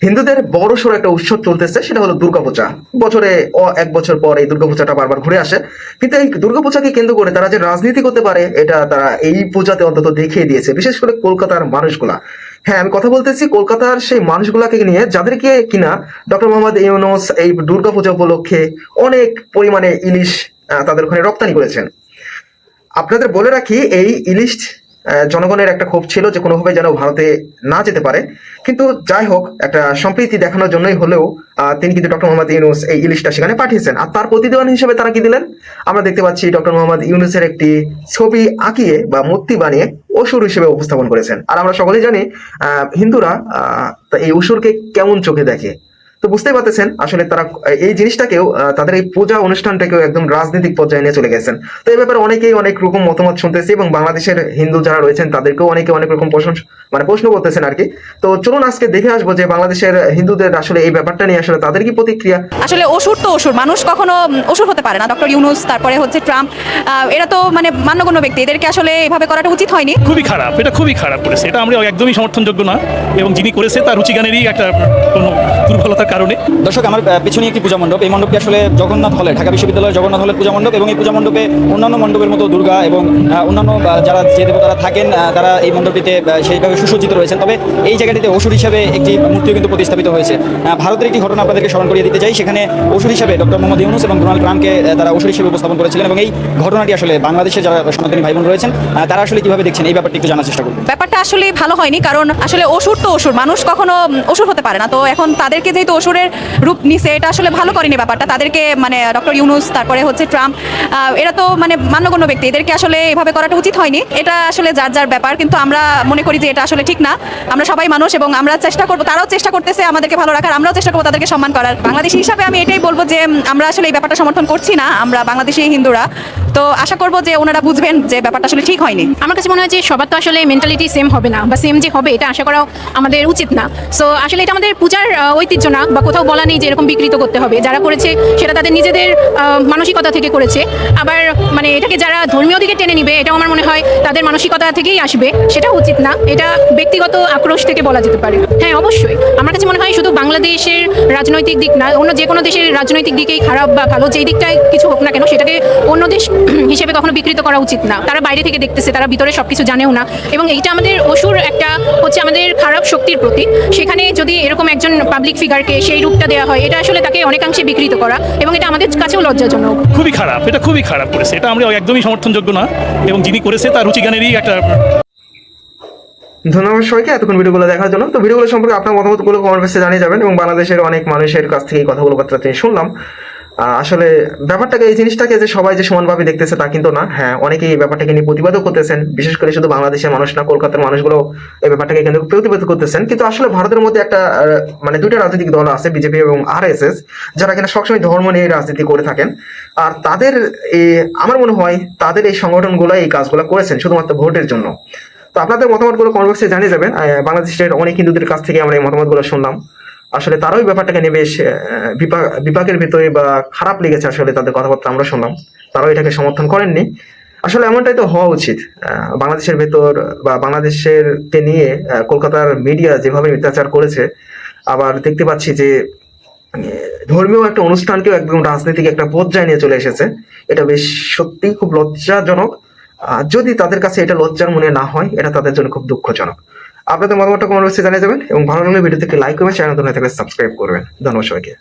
হিন্দুদের বড় সড়ো একটা উৎসব চলতেছে, সেটা হলো দুর্গাপূজা। বছরে এক বছর পর এই দুর্গাপূজাটা বারবার ঘুরে আসে, কিন্তু এই দুর্গাপূজাকে কেন্দ্র করে তারা যে রাজনীতি করতে পারে এটা তারা এই পূজাতে অন্তত দেখিয়ে দিয়েছে, বিশেষ করে কলকাতার মানুষগুলা। হ্যাঁ, আমি কথা বলতেছি কলকাতার সেই মানুষগুলাকে নিয়ে, যাদেরকে কিনা ডক্টর মোহাম্মদ ইউনূস এই দুর্গাপূজা উপলক্ষে অনেক পরিমাণে ইলিশ তাদের ওখানে রপ্তানি করেছেন। আপনাদের বলে রাখি, এই ইলিশ জনগণের একটা ক্ষোভ ছিল যে কোনোভাবে যেন ভারতে না যেতে পারে, কিন্তু যাই হোক, একটা সম্প্রীতি দেখানোর জন্যই হলেও তিনি কিন্তু ডক্টর মোহাম্মদ ইউনূস এই ইলিশটা সেখানে পাঠিয়েছেন। আর তার প্রতিদান হিসেবে তারা কি দিলেন, আমরা দেখতে পাচ্ছি ডক্টর মোহাম্মদ ইউনূসের একটি ছবি আঁকিয়ে বা মূর্তি বানিয়ে অসুর হিসেবে উপস্থাপন করেছেন। আর আমরা সকলেই জানি হিন্দুরা এই অসুরকে কেমন চোখে দেখে। তো বুঝতেই পারতেছেন আসলে তারা এই জিনিসটাকেও, তাদের এই পূজা অনুষ্ঠানটাকেও একদম রাজনৈতিক পর্যায়ে নিয়ে চলে গেছেন। তো এই ব্যাপারে অনেকেই অনেক রকম মতামত শুনতেছি, এবং বাংলাদেশের হিন্দু যারা রয়েছেন তাদেরকেও অনেকে অনেক রকম প্রশ্ন করতেছেন আর কি। তো চলুন আজকে দেখে আসবো যে বাংলাদেশের হিন্দুদের আসলে এই ব্যাপারটা নিয়ে আসলে তাদের কি প্রতিক্রিয়া। আসলে অসুর তো অসুর, মানুষ কখনো অসুর হতে পারে না। ডক্টর ইউনূস, তারপরে হচ্ছে ট্রাম্প, এরা তো মানে মান্যগণ্য ব্যক্তি, এদেরকে আসলে এভাবে করাটা উচিত হয়নি। খুবই খারাপ, এটা খুবই খারাপ করেছে। এটা আমরা একদমই সমর্থনযোগ্য না, এবং যিনি করেছে তার রুচিগানেরই একটা কোনো দুর্বলতার কারণে। দর্শক, আমার পেছনে একটি পূজা মণ্ডপ। এই মণ্ডপটি আসলে জগন্নাথ হলের, ঢাকা বিশ্ববিদ্যালয়ের জগন্নাথ হলের পূজা মণ্ডপ, এবং এই পূজা মণ্ডপে অন্যান্য মণ্ডপের মতো দুর্গা এবং অন্যান্য যারা যে দেবতারা থাকেন তারা এই মণ্ডপটিতে সেইভাবে সুসজ্জিত রয়েছেন। তবে এই জায়গাটিতে অসুর হিসাবে একটি মূর্তিও কিন্তু প্রতিস্থাপিত হয়েছে। ভারতের একটি ঘটনা আপনাদেরকে স্মরণ করিয়ে দিতে চাই। সেখানে অসুর হিসাবে ডক্টর মোহাম্মদ ইউনূস এবং ডোনাল্ড ট্রাম্পকে তারা অসুর হিসেবে উপস্থাপন করেছিলেন, এবং এই ঘটনাটি আসলে বাংলাদেশের যারা সনাতনী ভাই বোন রয়েছেন তারা আসলে কিভাবে দেখছেন এই ব্যাপারটি একটু জানার চেষ্টা করুন। ব্যাপারটা আসলে ভালো হয়নি, কারণ আসলে অসুর তো অসুর, মানুষ কখনো অসুর হতে পারে না। তো এখন তাদেরকে যেহেতু অসুরের রূপ নিছে, এটা আসলে ভালো করেনি ব্যাপারটা। তাদেরকে মানে ডক্টর ইউনূস, তারপরে হচ্ছে ট্রাম্প, এরা তো মানে মান্যগণ্য ব্যক্তি, এদেরকে আসলে এভাবে করাটা উচিত হয়নি। এটা আসলে যার যার ব্যাপার, কিন্তু আমরা মনে করি যে এটা আসলে ঠিক না। আমরা সবাই মানুষ, এবং আমরা চেষ্টা করবো, তারাও চেষ্টা করতেছে আমাদেরকে ভালো রাখার, আমরাও চেষ্টা করবো তাদেরকে সম্মান করার। বাংলাদেশি হিসাবে আমি এটাই বলবো যে আমরা আসলে এই ব্যাপারটা সমর্থন করছি না, আমরা বাংলাদেশি হিন্দুরা। তো আশা করবো যে ওনারা বুঝবেন যে ব্যাপারটা আসলে ঠিক হয়নি। আমার কাছে মনে হয় যে সবার তো আসলে মেন্টালিটি সেম হবে না, বা সেম যে হবে এটা আশা করাও আমাদের উচিত না। সো আসলে এটা আমাদের পূজার ঐতিহ্য না, বা কোথাও বলা নেই যে এরকম বিকৃত করতে হবে। যারা করেছে সেটা তাদের নিজেদের মানসিকতা থেকে করেছে। আবার মানে এটাকে যারা ধর্মীয় দিকে টেনে নিবে, এটাও আমার মনে হয় তাদের মানসিকতা থেকেই আসবে, সেটা উচিত না। এটা ব্যক্তিগত আক্রোশ থেকে বলা যেতে পারে। হ্যাঁ, অবশ্যই আমার কাছে মনে হয় শুধু বাংলাদেশের রাজনৈতিক দিক না, অন্য যে কোনো দেশের রাজনৈতিক দিকেই খারাপ বা ভালো, যেই দিকটাই কিছু হোক না কেন, সেটাকে অন্য দেশ হিসেবে কখনো বিকৃত করা উচিত না। তারা বাইরে থেকে দেখতেছে, তারা ভিতরে সবকিছু জানেও না, এবং এইটা আমাদের অসুর একটা হচ্ছে আমাদের খারাপ শক্তির প্রতীক। সেখানে যদি এরকম একজন পাবলিক ফিগারকে সেই রূপটা দেওয়া হয়, এটা আসলে তাকে অনেকাংশে বিকৃত করা, এবং এটা আমাদের কাছেও লজ্জাজনক। খুবই খারাপ, এটা খুবই খারাপ করেছে। এটা আমরা একদমই সমর্থনযোগ্য না, এবং যিনি করেছে তার রুচিগানেরই একটা। ধন্যবাদ সবাইকে এতক্ষণ ভিডিওগুলো দেখার জন্য। তো ভিডিওগুলো সম্পর্কে আপনার মতামতগুলো কমেন্ট বক্সে জানিয়ে যাবেন, এবং বাংলাদেশের অনেক মানুষের কাছ থেকে এই কথাগুলো শুনলাম। আসলে ব্যাপারটাকে, এই জিনিসটাকে যে সবাই যে সমানভাবে দেখতেছে তা কিন্তু না। হ্যাঁ, অনেকেই এই ব্যাপারটাকে নিয়ে প্রতিবাদও করতেছেন, বিশেষ করে শুধু বাংলাদেশের মানুষ না, কলকাতার মানুষগুলো এই ব্যাপারটাকে কিন্তু প্রতিবাদ করতেছেন। কিন্তু আসলে ভারতের মধ্যে একটা মানে দুইটা রাজনৈতিক দল আছে, বিজেপি এবং আরএসএস, যারা কিনা সবসময় ধর্ম নিয়ে রাজনীতি করে থাকেন। আর তাদের আমার মনে হয় তাদের এই সংগঠনগুলো এই কাজগুলো করেছেন শুধুমাত্র ভোটের জন্য। তো আপনাদের মতামতগুলো কমেন্ট বক্সে জানিয়ে যাবেন। বাংলাদেশের অনেক হিন্দুদের কাছ থেকে আমরা এই মতামতগুলো শুনলাম। আসলে তারাও ব্যাপারটাকে নিয়ে বেশ বিপাকের ভিতরে বা খারাপ লেগেছে। আসলে তাদের কথাবার্তা আমরা শুনলাম, তারাও এটাকে সমর্থন করেননি। আসলে এমনটাই তো হওয়া উচিত। বাংলাদেশের ভেতর বা বাংলাদেশের কে নিয়ে কলকাতার মিডিয়া যেভাবে মিথ্যাচার করেছে, আবার দেখতে পাচ্ছি যে ধর্মীয় একটা অনুষ্ঠানকেও একদম রাজনৈতিক একটা পর্যায়ে নিয়ে চলে এসেছে। এটা বেশ সত্যি খুব লজ্জাজনক। যদি তাদের কাছে এটা লজ্জার মনে না হয়, এটা তাদের জন্য খুব দুঃখজনক। আপনাদের মতামতটা কমেন্ট বক্সে জানিয়ে যাবেন, এবং ভালো লাগলে ভিডিও থেকে লাইক করবেন, চ্যানেল নতুন হয়ে থাকলে সাবস্ক্রাইব করবেন। ধন্যবাদ সবাইকে।